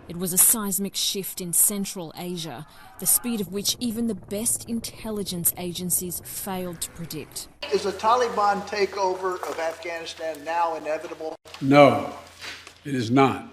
It was a seismic shift in Central Asia, the speed of which even the best intelligence agencies failed to predict. Is a Taliban takeover of Afghanistan now inevitable? No, it is not.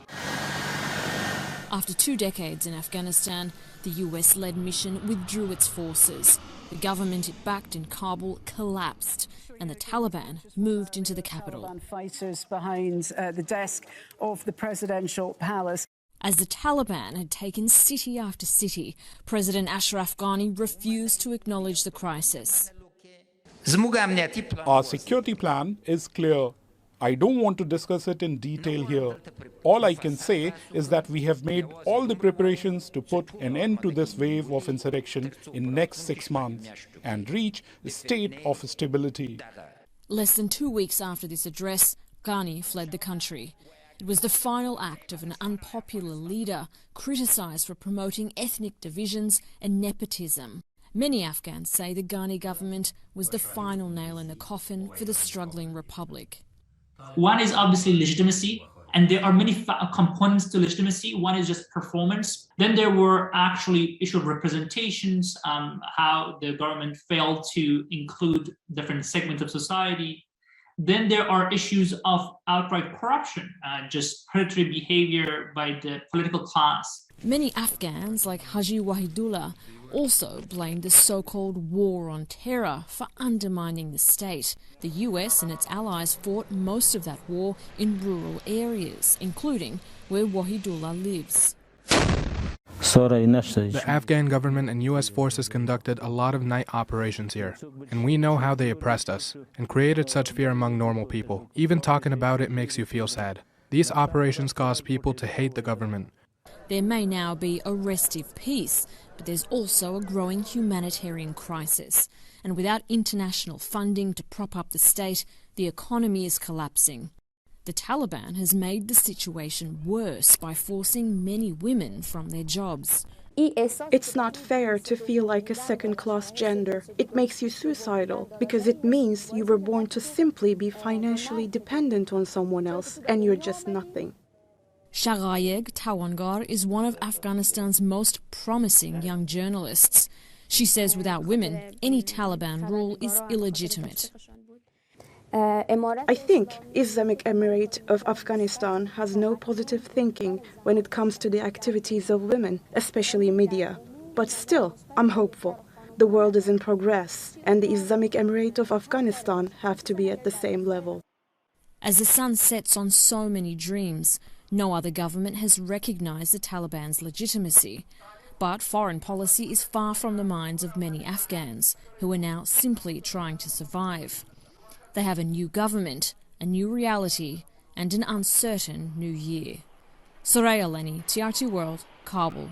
After 2 decades in Afghanistan, the US-led mission withdrew its forces. The government it backed in Kabul collapsed, and the Taliban moved into the capital. Taliban fighters behind the desk of the presidential palace. As the Taliban had taken city after city, President Ashraf Ghani refused to acknowledge the crisis. Our security plan is clear. I don't want to discuss it in detail here. All I can say is that we have made all the preparations to put an end to this wave of insurrection in next 6 months and reach a state of stability. Less than 2 weeks after this address, Ghani fled the country. It was the final act of an unpopular leader criticised for promoting ethnic divisions and nepotism. Many Afghans say the Ghani government was the final nail in the coffin for the struggling republic. One is obviously legitimacy, and there are many components to legitimacy. One is just performance. Then there were actually issue of representations, how the government failed to include different segments of society. Then there are issues of outright corruption, just predatory behavior by the political class. Many Afghans, like Haji Wahidullah, also blamed the so-called war on terror for undermining the state. The US and its allies fought most of that war in rural areas, including where Wahidullah lives. The Afghan government and U.S. forces conducted a lot of night operations here, and we know how they oppressed us and created such fear among normal people. Even talking about it makes you feel sad. These operations caused people to hate the government. There may now be a restive peace, but there's also a growing humanitarian crisis. And without international funding to prop up the state, the economy is collapsing. The Taliban has made the situation worse by forcing many women from their jobs. It's not fair to feel like a second-class gender. It makes you suicidal because it means you were born to simply be financially dependent on someone else and you're just nothing. Shagayeg Tawangar is one of Afghanistan's most promising young journalists. She says without women, any Taliban rule is illegitimate. I think Islamic Emirate of Afghanistan has no positive thinking when it comes to the activities of women, especially media. But still, I'm hopeful. The world is in progress, and the Islamic Emirate of Afghanistan have to be at the same level. As the sun sets on so many dreams, no other government has recognized the Taliban's legitimacy. But foreign policy is far from the minds of many Afghans, who are now simply trying to survive. They have a new government, a new reality, and an uncertain new year. Soraya Leni, TRT World, Kabul.